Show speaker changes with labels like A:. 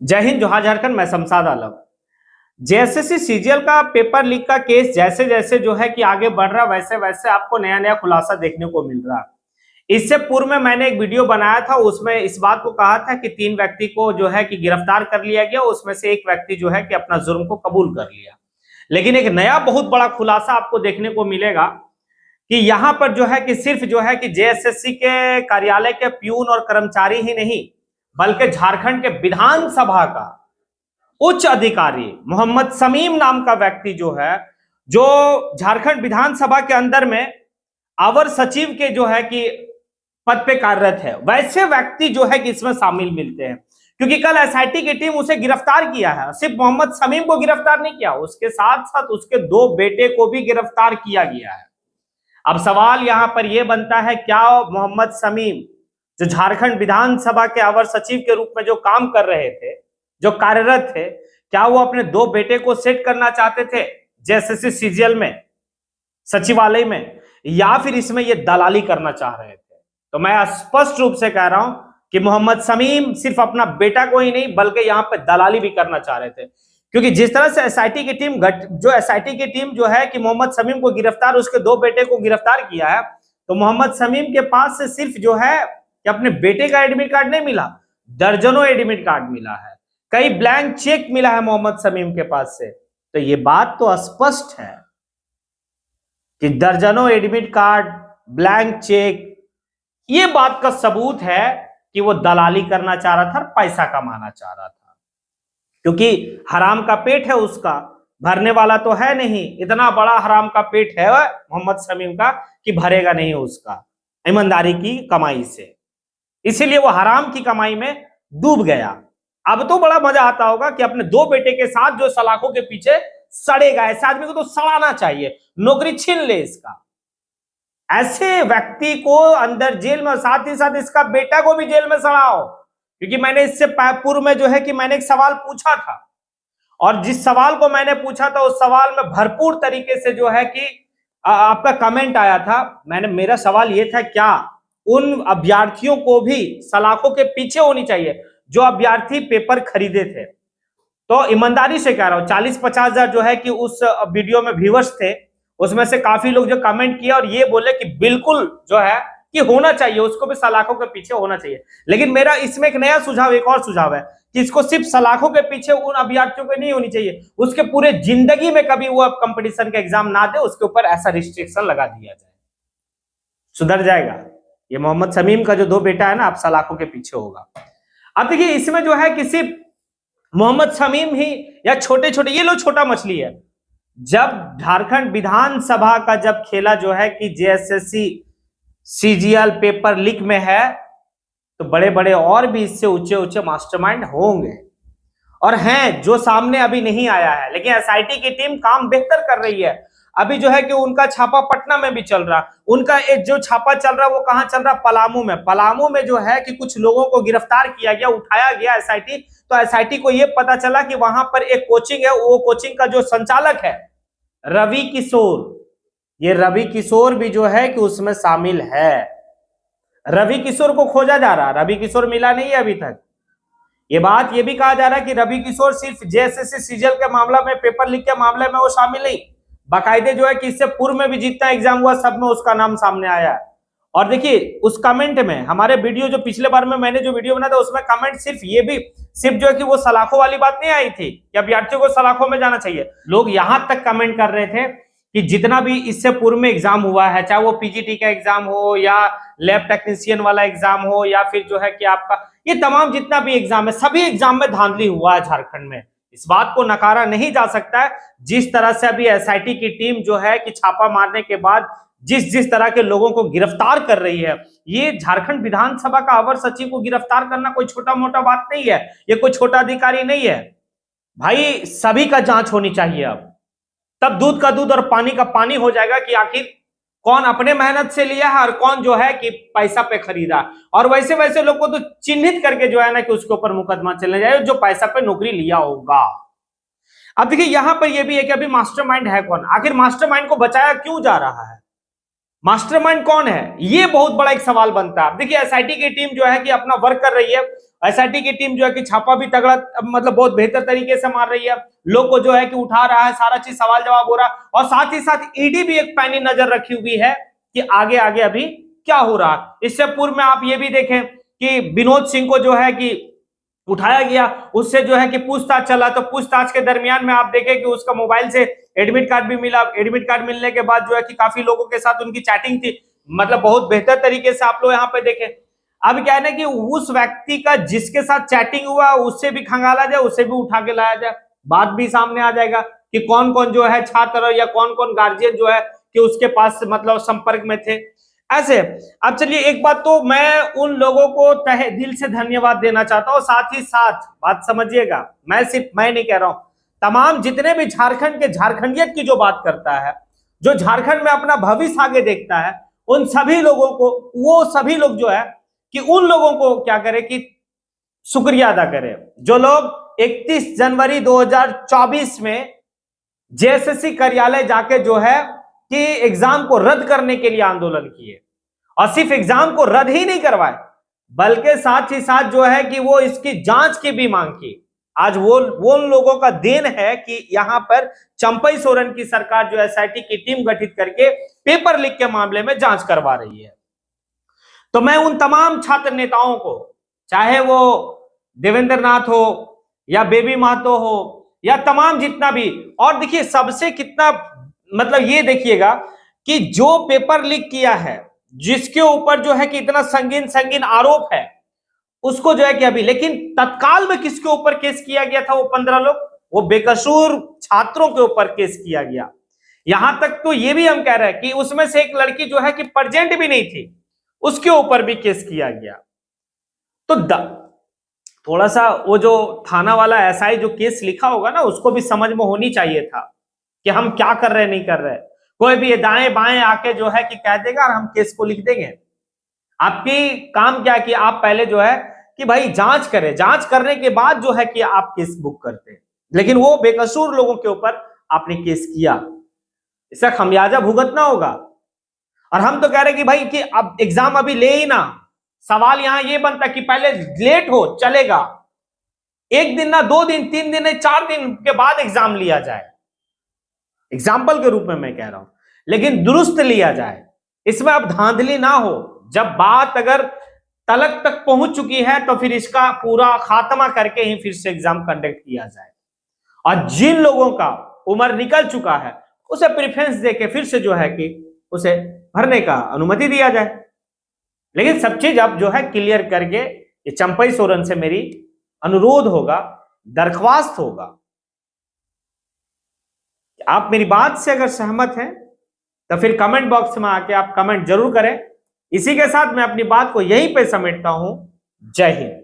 A: जय हिंद, जोहार झारखंड। मैं शमशाद आलम। जेएसएससी सीजीएल का पेपर लीक का केस जैसे जैसे जो है कि आगे बढ़ रहा, वैसे वैसे आपको नया नया खुलासा देखने को मिल रहा। इससे पूर्व में मैंने एक वीडियो बनाया था, उसमें इस बात को कहा था कि 3 व्यक्ति को जो है कि गिरफ्तार कर लिया गया, उसमें से एक व्यक्ति जो है कि अपना जुर्म को कबूल कर लिया। लेकिन एक नया बहुत बड़ा खुलासा आपको देखने को मिलेगा कि यहां पर जो है कि सिर्फ जो है कि जेएसएससी के कार्यालय के प्यून और कर्मचारी ही नहीं, बल्कि झारखंड के विधानसभा का उच्च अधिकारी मोहम्मद शमीम नाम का व्यक्ति जो है, जो झारखंड विधानसभा के अंदर में अवर सचिव के जो है कि पद पे कार्यरत है, वैसे व्यक्ति जो है कि इसमें शामिल मिलते हैं। क्योंकि कल एसआईटी की टीम उसे गिरफ्तार किया है। सिर्फ मोहम्मद शमीम को गिरफ्तार नहीं किया, उसके साथ साथ उसके 2 बेटे को भी गिरफ्तार किया गया है। अब सवाल यहां पर यह बनता है, क्या मोहम्मद शमीम जो झारखंड विधानसभा के अवर सचिव के रूप में जो काम कर रहे थे, जो कार्यरत थे, क्या वो अपने 2 बेटे को सेट करना चाहते थे जेएसएससी सीजीएल में, सचिवालय में, या फिर इसमें ये दलाली करना चाह रहे थे? तो मैं स्पष्ट रूप से कह रहा हूं कि मोहम्मद शमीम सिर्फ अपना बेटा को ही नहीं बल्कि यहां पर दलाली भी करना चाह रहे थे। क्योंकि जिस तरह से एसआईटी की टीम जो है कि मोहम्मद शमीम को गिरफ्तार, उसके 2 बेटे को गिरफ्तार किया है, तो मोहम्मद शमीम के पास से सिर्फ जो है कि अपने बेटे का एडमिट कार्ड नहीं मिला, दर्जनों एडमिट कार्ड मिला है, कई ब्लैंक चेक मिला है मोहम्मद शमीम के पास से। तो ये बात तो स्पष्ट है कि दर्जनों एडमिट कार्ड, ब्लैंक चेक, ये बात का सबूत है कि वो दलाली करना चाह रहा था और पैसा कमाना चाह रहा था। क्योंकि हराम का पेट है उसका, भरने वाला तो है नहीं। इतना बड़ा हराम का पेट है मोहम्मद शमीम का कि भरेगा नहीं उसका ईमानदारी की कमाई से। इसीलिए वो हराम की कमाई में डूब गया। अब तो बड़ा मजा आता होगा कि अपने 2 बेटे के साथ जो सलाखों के पीछे सड़ेगा। ऐसे आदमी को तो सड़ाना चाहिए, नौकरी छीन ले इसका। ऐसे व्यक्ति को अंदर जेल में, साथ ही साथ इसका बेटा को भी जेल में सड़ाओ। क्योंकि मैंने इससे पूर्व में जो है कि मैंने एक सवाल पूछा था, और जिस सवाल को मैंने पूछा था उस सवाल में भरपूर तरीके से जो है कि आपका कमेंट आया था। मेरा सवाल यह था, क्या उन अभ्यर्थियों को भी सलाखों के पीछे होनी चाहिए जो अभ्यर्थी पेपर खरीदे थे? तो ईमानदारी से कह रहा हूं, 40-50 हजार जो है कि उस वीडियो में व्यूअर्स थे, उसमें से काफी लोग जो कमेंट किया और ये बोले कि बिल्कुल जो है कि होना चाहिए, उसको भी सलाखों के पीछे होना चाहिए। लेकिन मेरा इसमें एक नया सुझाव, एक और सुझाव है कि इसको सिर्फ सलाखों के पीछे उन अभ्यर्थियों को नहीं होनी चाहिए, उसके पूरे जिंदगी में कभी वो कंपटीशन का एग्जाम ना दे, उसके ऊपर ऐसा रिस्ट्रिक्शन लगा दिया जाए, सुधर जाएगा। ये मोहम्मद शमीम का जो 2 बेटा है ना, आप सलाखों के पीछे होगा। अब देखिए, इसमें जो है कि सिर्फ मोहम्मद शमीम ही या छोटे छोटे, ये लो छोटा मछली है। जब झारखंड विधानसभा का जब खेला जो है कि जेएसएससी सीजीएल पेपर लीक में है, तो बड़े बड़े और भी इससे ऊंचे ऊंचे मास्टरमाइंड होंगे और हैं, जो सामने अभी नहीं आया है। लेकिन एसआईटी की टीम काम बेहतर कर रही है। अभी जो है कि उनका छापा पटना में भी चल रहा, उनका एक जो छापा चल रहा वो कहां चल रहा? पलामू में। पलामू में जो है कि कुछ लोगों को गिरफ्तार किया गया, उठाया गया एसआईटी। तो एसआईटी को यह पता चला कि वहां पर एक कोचिंग है, वो कोचिंग का जो संचालक है रवि किशोर, ये रवि किशोर भी जो है कि उसमें शामिल है। रवि किशोर को खोजा जा रहा, रवि किशोर मिला नहीं है अभी तक। ये बात ये भी कहा जा रहा है कि रवि किशोर सिर्फ जेएसएससी सीजीएल के मामला में, पेपर लीक के मामले में वो शामिल नहीं, बाकायदे जो है कि इससे पूर्व में भी जितना एग्जाम हुआ सब में उसका नाम सामने आया है। और देखिए, उस कमेंट में हमारे वीडियो जो पिछले बार में मैंने जो वीडियो बनाया था, उसमें कमेंट सिर्फ ये भी, सिर्फ जो है कि वो सलाखों वाली बात नहीं आई थी कि अभ्यर्थियों को सलाखों में जाना चाहिए। लोग यहां तक कमेंट कर रहे थे कि जितना भी इससे पूर्व में एग्जाम हुआ है, चाहे वो पीजीटी का एग्जाम हो या लैब टेक्नीशियन वाला एग्जाम हो या फिर जो है कि आपका ये तमाम जितना भी एग्जाम है, सभी एग्जाम में धांधली हुआ है झारखंड में। इस बात को नकारा नहीं जा सकता है। जिस तरह से अभी एसआईटी की टीम जो है कि छापा मारने के बाद जिस तरह के लोगों को गिरफ्तार कर रही है, ये झारखंड विधानसभा का अवर सचिव को गिरफ्तार करना कोई छोटा मोटा बात नहीं है, ये कोई छोटा अधिकारी नहीं है भाई। सभी का जांच होनी चाहिए अब, तब दूध का दूध और पानी का पानी हो जाएगा कि आखिर कौन अपने मेहनत से लिया है और कौन जो है कि पैसा पे खरीदा। और वैसे वैसे लोग को तो चिन्हित करके जो है ना कि उसके ऊपर मुकदमा चलने जाए, जो पैसा पे नौकरी लिया होगा। अब देखिए, यहां पर यह भी है कि अभी मास्टरमाइंड है कौन? आखिर मास्टरमाइंड को बचाया क्यों जा रहा है? मास्टरमाइंड कौन है, ये बहुत बड़ा एक सवाल बनता है। देखिए, एसआईटी की टीम जो है कि अपना वर्क कर रही है एसआईटी की टीम जो है कि छापा भी तगड़ा मतलब बहुत बेहतर तरीके से मार रही है, लोग को जो है कि उठा रहा है, सारा चीज सवाल जवाब हो रहा है। और साथ ही साथ ईडी भी एक पैनी नजर रखी हुई है कि आगे आगे अभी क्या हो रहा है। इससे पूर्व में आप ये भी देखें कि विनोद सिंह को जो है कि उठाया गया, उससे जो है कि पूछताछ चला, तो पूछताछ के दरमियान में आप देखें कि उसका मोबाइल से एडमिट कार्ड भी मिला। एडमिट कार्ड मिलने के बाद जो है कि काफी लोगों के साथ उनकी चैटिंग थी, मतलब बहुत बेहतर तरीके से आप लोग यहाँ पे देखें। अब क्या है ना कि उस व्यक्ति का जिसके साथ चैटिंग हुआ उससे भी खंगाला जाए, उसे भी उठा के लाया जाए, बात भी सामने आ जाएगा कि कौन कौन जो है छात्र या कौन कौन गार्जियन जो है कि उसके पास मतलब संपर्क में थे ऐसे। अब चलिए, एक बात तो मैं उन लोगों को तहे दिल से धन्यवाद देना चाहता हूं, साथ ही साथ बात समझिएगा, मैं सिर्फ मैं नहीं कह रहा हूं, तमाम जितने भी झारखंड के झारखंडियत की जो बात करता है, जो झारखंड में अपना भविष्य आगे देखता है, उन सभी लोगों को, वो सभी लोग जो है कि उन लोगों को क्या करे कि शुक्रिया अदा करे, जो लोग 31 जनवरी 2024 में जेएसएससी कार्यालय जाके जो है कि एग्जाम को रद्द करने के लिए आंदोलन किए, और सिर्फ एग्जाम को रद्द ही नहीं करवाए बल्कि साथ ही साथ जो है कि वो इसकी जांच की भी मांग की। आज वो उन लोगों का देन है कि यहां पर चंपई सोरेन की सरकार जो एसआईटी की टीम गठित करके पेपर लीक के मामले में जांच करवा रही है। तो मैं उन तमाम छात्र नेताओं को, चाहे वो देवेंद्र नाथ हो या बेबी महतो हो या तमाम जितना भी, और देखिए सबसे कितना मतलब ये देखिएगा कि जो पेपर लीक किया है, जिसके ऊपर जो है कि इतना संगीन संगीन आरोप है, उसको जो है कि अभी, लेकिन तत्काल में किसके ऊपर केस किया गया था? वो 15 लोग, वो बेकसूर छात्रों के ऊपर केस किया गया। यहां तक तो ये भी हम कह रहे हैं कि उसमें से एक लड़की जो है कि प्रेजेंट भी नहीं थी, उसके ऊपर भी केस किया गया। तो थोड़ा सा वो जो थाना वाला एसआई जो केस लिखा होगा ना, उसको भी समझ में होनी चाहिए था कि हम क्या कर रहे नहीं कर रहे। कोई भी दाएं बाएं आके जो है कि कह देगा और हम केस को लिख देंगे। आपकी काम क्या कि आप पहले जो है कि भाई जांच करें, जांच करने के बाद जो है कि आप केस बुक करते हैं, लेकिन वो बेकसूर लोगों के ऊपर आपने केस किया, इसका खमियाजा भुगतना होगा। और हम तो कह रहे कि भाई कि अब एग्जाम अभी ले ही ना, सवाल यहां ये बनता कि पहले लेट हो चलेगा, 1 दिन ना 2 दिन 3 दिन नहीं 4 दिन के बाद एग्जाम लिया जाए, एग्जाम्पल के रूप में मैं कह रहा हूं, लेकिन दुरुस्त लिया जाए, इसमें अब धांधली ना हो। जब बात अगर तलक तक पहुंच चुकी है तो फिर इसका पूरा खात्मा करके ही फिर से एग्जाम कंडक्ट किया जाए, और जिन लोगों का उम्र निकल चुका है उसे प्रेफरेंस देके फिर से जो है कि उसे भरने का अनुमति दिया जाए। लेकिन सब चीज अब जो है क्लियर करके, ये चंपई सोरेन से मेरी अनुरोध होगा, दरख्वास्त होगा, आप मेरी बात से अगर सहमत हैं तो फिर कमेंट बॉक्स में आके आप कमेंट जरूर करें। इसी के साथ मैं अपनी बात को यहीं पे समेटता हूं। जय हिंद।